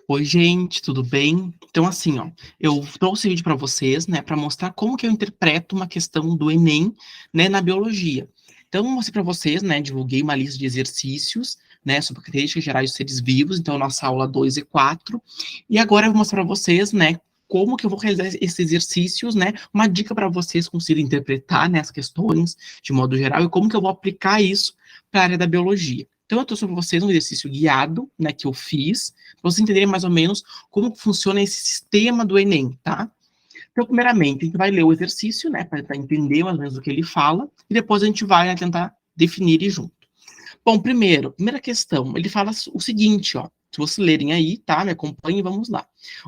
Oi, gente, tudo bem? Então, assim, ó, eu trouxe vídeo para vocês, né, para mostrar como que eu interpreto uma questão do Enem, né, na biologia. Então, eu mostrei para vocês, né, divulguei uma lista de exercícios, né, sobre características gerais dos seres vivos, então, nossa aula 2 e 4. E agora eu vou mostrar para vocês, né, como que eu vou realizar esses exercícios, né, uma dica para vocês conseguirem interpretar, né, as questões de modo geral e como que eu vou aplicar isso para a área da biologia. Então, eu trouxe para vocês um exercício guiado, né, que eu fiz, para vocês entenderem mais ou menos como funciona esse sistema do Enem, tá? Então, primeiramente, a gente vai ler o exercício, né, para entender mais ou menos o que ele fala, e depois a gente vai, né, tentar definir ele junto. Bom, primeira questão, ele fala o seguinte, ó, se vocês lerem aí, tá, me acompanhem, vamos lá.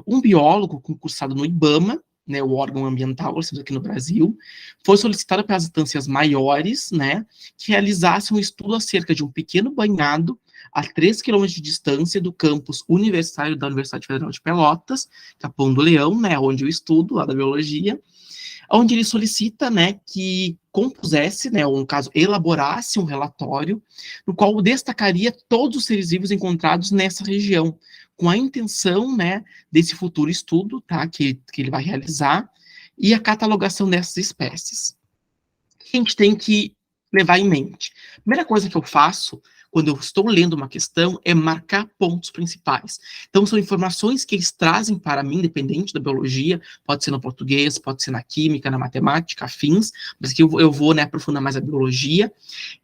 Um biólogo concursado no IBAMA, né, o órgão ambiental, aqui no Brasil, foi solicitado para as instâncias maiores, né, que realizassem um estudo acerca de um pequeno banhado a 3 quilômetros de distância do campus universitário da Universidade Federal de Pelotas, Capão do Leão, né, onde eu estudo, lá da biologia, onde ele solicita, né, que compusesse, né, ou no caso, elaborasse um relatório, no qual destacaria todos os seres vivos encontrados nessa região, com a intenção, né, desse futuro estudo, tá, que ele vai realizar, e a catalogação dessas espécies. O que a gente tem que levar em mente? A primeira coisa que eu faço quando eu estou lendo uma questão é marcar pontos principais. Então, são informações que eles trazem para mim, independente da biologia, pode ser no português, pode ser na química, na matemática, afins, mas que eu vou, né, aprofundar mais a biologia.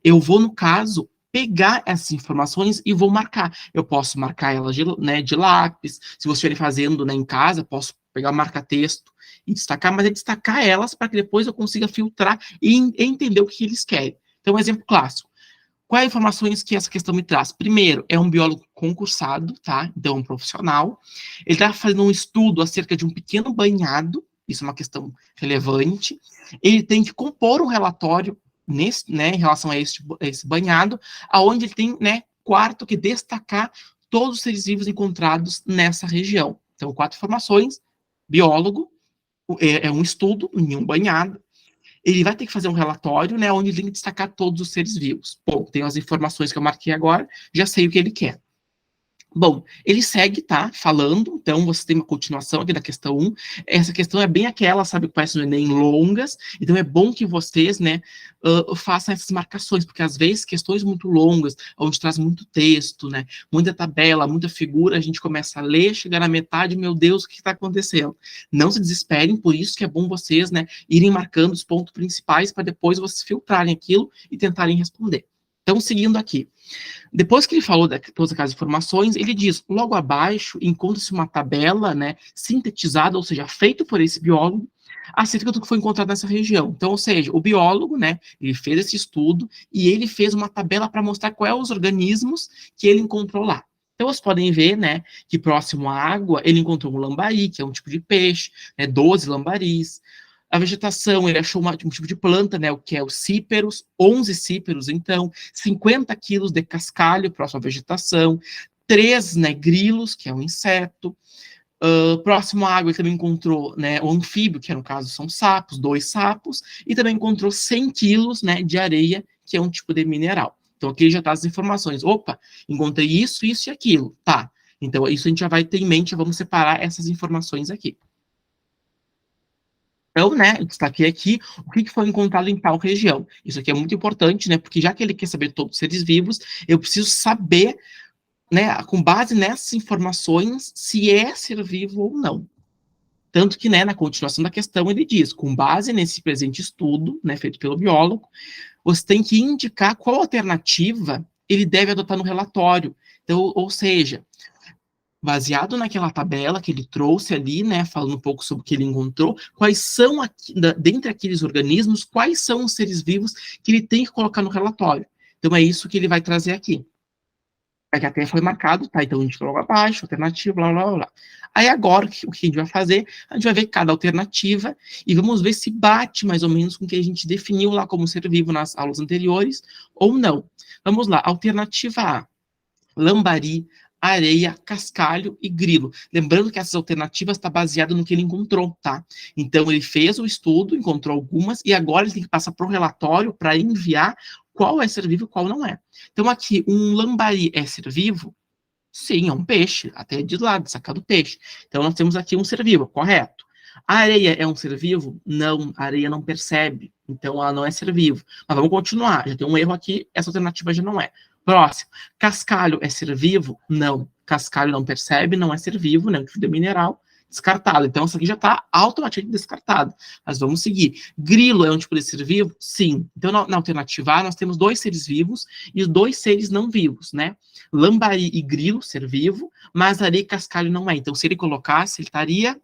Eu vou, no caso, pegar essas informações e vou marcar. Eu posso marcar elas de, né, de lápis, se você estiver fazendo, né, em casa, posso pegar o marca-texto e destacar, mas é destacar elas para que depois eu consiga filtrar e entender o que eles querem. Então, um exemplo clássico. Quais informações que essa questão me traz? Primeiro, é um biólogo concursado, tá? Então, um profissional. Ele está fazendo um estudo acerca de um pequeno banhado, isso é uma questão relevante. Ele tem que compor um relatório nesse, né, em relação a esse banhado, aonde ele tem, né, quarto, que destacar todos os seres vivos encontrados nessa região. Então, 4 informações: biólogo, é um estudo em um banhado, ele vai ter que fazer um relatório, né, onde ele tem que destacar todos os seres vivos. Bom, tenho as informações que eu marquei agora, já sei o que ele quer. Bom, ele segue, tá, falando, então você tem uma continuação aqui da questão 1, essa questão é bem aquela, sabe, que parece no Enem, longas, então é bom que vocês, né, façam essas marcações, porque às vezes questões muito longas, onde traz muito texto, né, muita tabela, muita figura, a gente começa a ler, chegar na metade, meu Deus, o que está acontecendo? Não se desesperem, por isso que é bom vocês, né, irem marcando os pontos principais para depois vocês filtrarem aquilo e tentarem responder. Então, seguindo aqui. Depois que ele falou de todas aquelas informações, ele diz, logo abaixo, encontra-se uma tabela, né, sintetizada, ou seja, feita por esse biólogo, acerca do que foi encontrado nessa região. Então, ou seja, o biólogo, né, ele fez esse estudo e ele fez uma tabela para mostrar quais são os organismos que ele encontrou lá. Então, vocês podem ver, né, que próximo à água, ele encontrou um lambari, que é um tipo de peixe, né, 12 lambaris. A vegetação, ele achou um tipo de planta, né, o que é os cíperos, 11 cíperos, então, 50 quilos de cascalho, próximo à vegetação, 3, né, grilos, que é um inseto, próximo à água ele também encontrou, né, o anfíbio, que no caso são sapos, 2 sapos, e também encontrou 100 quilos, né, de areia, que é um tipo de mineral. Então, aqui já está as informações. Opa, encontrei isso, isso e aquilo. Tá. Então, isso a gente já vai ter em mente, vamos separar essas informações aqui. Então, né, eu destaquei aqui o que foi encontrado em tal região. Isso aqui é muito importante, né, porque já que ele quer saber todos os seres vivos, eu preciso saber, né, com base nessas informações, se é ser vivo ou não. Tanto que, né, na continuação da questão, ele diz, com base nesse presente estudo, né, feito pelo biólogo, você tem que indicar qual alternativa ele deve adotar no relatório. Então, ou seja, baseado naquela tabela que ele trouxe ali, né, falando um pouco sobre o que ele encontrou, quais são, dentre aqueles organismos, quais são os seres vivos que ele tem que colocar no relatório. Então, é isso que ele vai trazer aqui. É que até foi marcado, tá? Então, a gente coloca abaixo, alternativa, blá, blá, blá. Aí, agora, o que a gente vai fazer? A gente vai ver cada alternativa e vamos ver se bate mais ou menos com o que a gente definiu lá como ser vivo nas aulas anteriores ou não. Vamos lá, alternativa A, lambari, areia, cascalho e grilo. Lembrando que essas alternativas estão baseadas no que ele encontrou, tá? Então, ele fez o estudo, encontrou algumas, e agora ele tem que passar para o relatório para enviar qual é ser vivo e qual não é. Então, aqui, um lambari é ser vivo? Sim, é um peixe, até de lado, sacado peixe. Então, nós temos aqui um ser vivo, correto. A areia é um ser vivo? Não, a areia não percebe, então ela não é ser vivo. Mas vamos continuar, já tem um erro aqui, essa alternativa já não é. Próximo, cascalho é ser vivo? Não, cascalho não percebe, não é ser vivo, né, um tipo de mineral, descartado. Então, isso aqui já está automaticamente descartado. Mas vamos seguir. Grilo é um tipo de ser vivo? Sim. Então, na alternativa A, nós temos dois seres vivos e dois seres não vivos, né? Lambari e grilo, ser vivo, mas areia e cascalho não é. Então, se ele colocasse, ele estaria,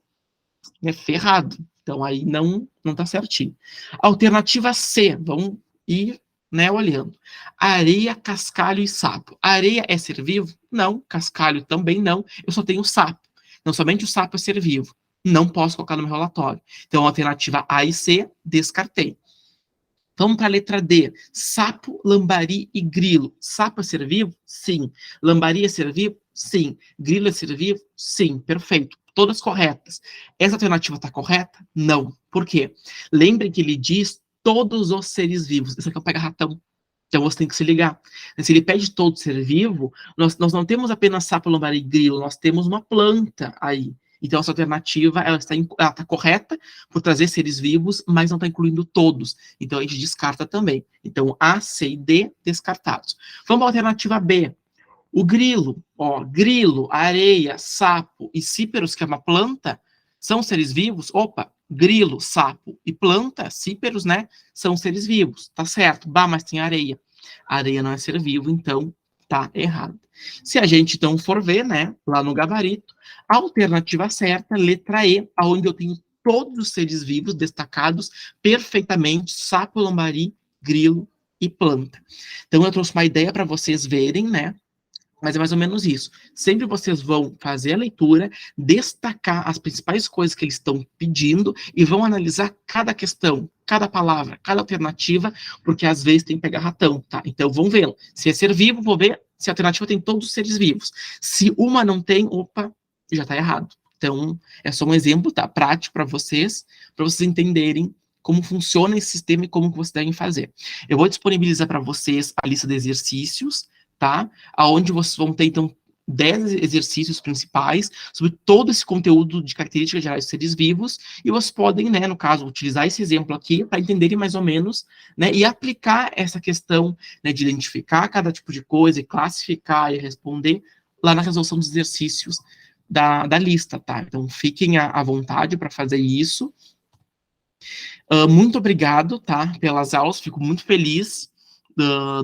né, ferrado. Então, aí não tá certinho. Alternativa C, vamos ir, né, olhando. Areia, cascalho e sapo. Areia é ser vivo? Não. Cascalho também não. Eu só tenho sapo. Não, somente o sapo é ser vivo. Não posso colocar no meu relatório. Então, alternativa A e C, descartei. Vamos para a letra D. Sapo, lambari e grilo. Sapo é ser vivo? Sim. Lambari é ser vivo? Sim. Grilo é ser vivo? Sim. Perfeito. Todas corretas. Essa alternativa está correta? Não. Por quê? Lembrem que ele diz todos os seres vivos. Isso aqui é um pega-ratão. Então você tem que se ligar. Se ele pede todo ser vivo, nós não temos apenas sapo, lambari e grilo, nós temos uma planta aí. Então, essa alternativa ela está correta por trazer seres vivos, mas não está incluindo todos. Então, a gente descarta também. Então, A, C e D, descartados. Vamos para a alternativa B. O grilo, ó, grilo, areia, sapo e cíperos, que é uma planta, são seres vivos? Opa, grilo, sapo e planta, cíperos, né, são seres vivos. Tá certo, bah, mas tem areia. A areia não é ser vivo, então tá errado. Se a gente então for ver, né, lá no gabarito, a alternativa certa, letra E, aonde eu tenho todos os seres vivos destacados perfeitamente, sapo, lambari, grilo e planta. Então eu trouxe uma ideia para vocês verem, né, mas é mais ou menos isso. Sempre vocês vão fazer a leitura, destacar as principais coisas que eles estão pedindo e vão analisar cada questão, cada palavra, cada alternativa, porque às vezes tem que pegar ratão, tá? Então vão vendo. Se é ser vivo, vou ver se a alternativa tem todos os seres vivos. Se uma não tem, opa, já está errado. Então, é só um exemplo, tá? Prático para vocês entenderem como funciona esse sistema e como que vocês devem fazer. Eu vou disponibilizar para vocês a lista de exercícios, tá? Aonde vocês vão ter, então, 10 exercícios principais sobre todo esse conteúdo de características gerais de seres vivos, e vocês podem, né, no caso, utilizar esse exemplo aqui para entenderem mais ou menos, né, e aplicar essa questão, né, de identificar cada tipo de coisa e classificar e responder lá na resolução dos exercícios da lista, tá? Então, fiquem à vontade para fazer isso. Muito obrigado, tá, pelas aulas, fico muito feliz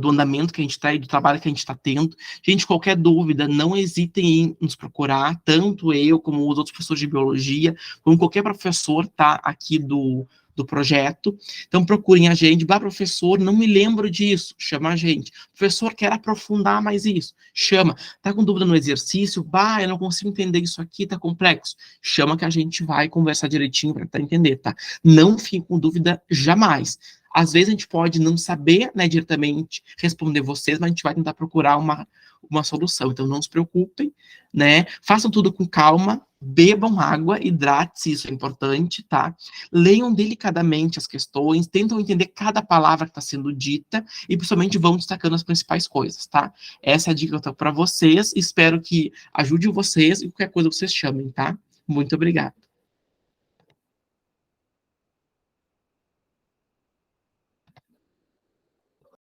do andamento que a gente está e do trabalho que a gente está tendo. Gente, qualquer dúvida, não hesitem em nos procurar, tanto eu como os outros professores de biologia, como qualquer professor, tá, aqui do projeto. Então, procurem a gente. Bah, professor, não me lembro disso. Chama a gente. Professor, quer aprofundar mais isso? Chama. Tá com dúvida no exercício? Bah, eu não consigo entender isso aqui, tá complexo. Chama que a gente vai conversar direitinho para tentar entender, tá? Não fique com dúvida jamais. Às vezes a gente pode não saber, né, diretamente responder vocês, mas a gente vai tentar procurar uma solução. Então, não se preocupem, né? Façam tudo com calma, bebam água, hidrate-se, isso é importante, tá? Leiam delicadamente as questões, tentam entender cada palavra que está sendo dita e, principalmente, vão destacando as principais coisas, tá? Essa é a dica que eu tenho para vocês, espero que ajude vocês e qualquer coisa vocês chamem, tá? Muito obrigado.